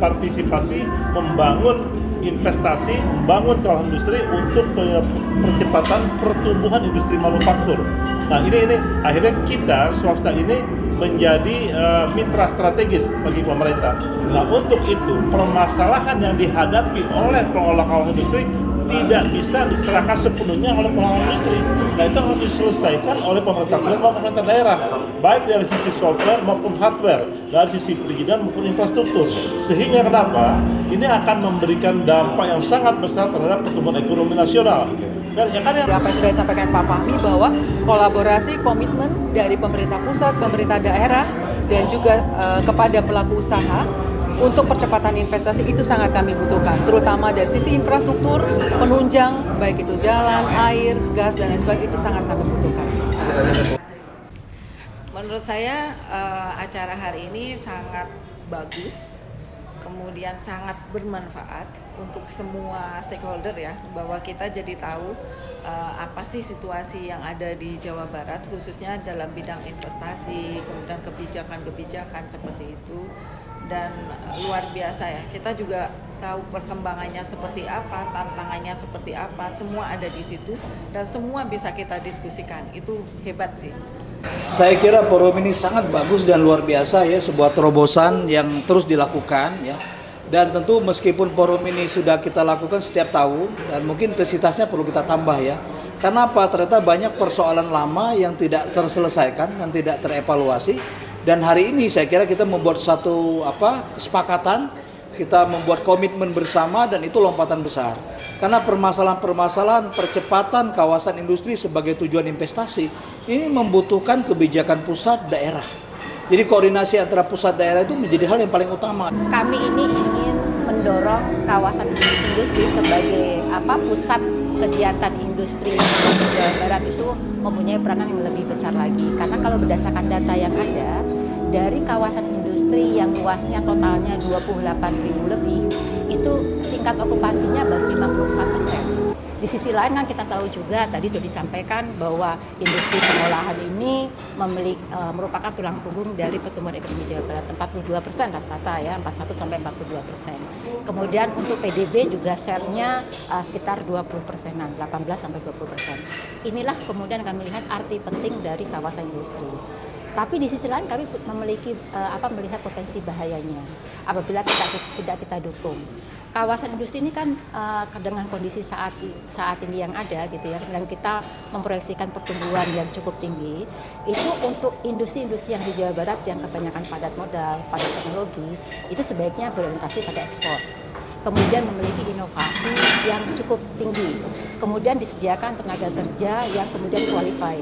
berpartisipasi membangun investasi, membangun kawasan industri untuk percepatan pertumbuhan industri manufaktur. Nah ini akhirnya kita swasta ini menjadi mitra strategis bagi pemerintah. Nah untuk itu permasalahan yang dihadapi oleh pengelola kawasan industri tidak bisa diserahkan sepenuhnya oleh pengelola industri. Nah itu harus diselesaikan oleh pemerintah pusat maupun pemerintah daerah, baik dari sisi software maupun hardware, dari sisi perizinan maupun infrastruktur. Sehingga kenapa? Ini akan memberikan dampak yang sangat besar terhadap pertumbuhan ekonomi nasional. Dan apa yang sudah disampaikan Pak Fahmi bahwa kolaborasi komitmen dari pemerintah pusat, pemerintah daerah, dan juga kepada pelaku usaha untuk percepatan investasi itu sangat kami butuhkan, terutama dari sisi infrastruktur, penunjang, baik itu jalan, air, gas, dan lain sebagainya, itu sangat kami butuhkan. Menurut saya acara hari ini sangat bagus, kemudian sangat bermanfaat untuk semua stakeholder ya, bahwa kita jadi tahu apa sih situasi yang ada di Jawa Barat khususnya dalam bidang investasi, kemudian kebijakan-kebijakan seperti itu. Dan luar biasa ya, kita juga tahu perkembangannya seperti apa, tantangannya seperti apa, semua ada di situ dan semua bisa kita diskusikan. Itu hebat sih. Saya kira forum ini sangat bagus dan luar biasa ya, sebuah terobosan yang terus dilakukan ya. Dan tentu meskipun forum ini sudah kita lakukan setiap tahun dan mungkin intensitasnya perlu kita tambah ya. Karena apa? Ternyata banyak persoalan lama yang tidak terselesaikan dan tidak terevaluasi. Dan hari ini saya kira kita membuat satu kesepakatan, kita membuat komitmen bersama dan itu lompatan besar. Karena permasalahan-permasalahan percepatan kawasan industri sebagai tujuan investasi ini membutuhkan kebijakan pusat daerah. Jadi koordinasi antara pusat daerah itu menjadi hal yang paling utama. Kami ini ingin mendorong kawasan industri sebagai pusat kegiatan industri di Jawa Barat itu mempunyai peranan yang lebih besar lagi. Karena kalau berdasarkan data yang ada, dari kawasan industri yang luasnya totalnya 28.000 lebih, itu tingkat okupasinya baru 54%. Di sisi lain kan kita tahu juga, tadi sudah disampaikan bahwa industri pengolahan ini merupakan tulang punggung dari pertumbuhan ekonomi Jawa Barat, 42% rata-rata ya, 41-42%. Kemudian untuk PDB juga share-nya sekitar 20%-an, 18-20%. Inilah kemudian kami lihat arti penting dari kawasan industri. Tapi di sisi lain kami melihat potensi bahayanya apabila tidak kita dukung. Kawasan industri ini kan dengan kondisi saat ini yang ada gitu ya, dan kita memproyeksikan pertumbuhan yang cukup tinggi, itu untuk industri-industri yang di Jawa Barat yang kebanyakan padat modal, padat teknologi, itu sebaiknya berorientasi pada ekspor. Kemudian memiliki inovasi yang cukup tinggi, kemudian disediakan tenaga kerja yang kemudian qualified.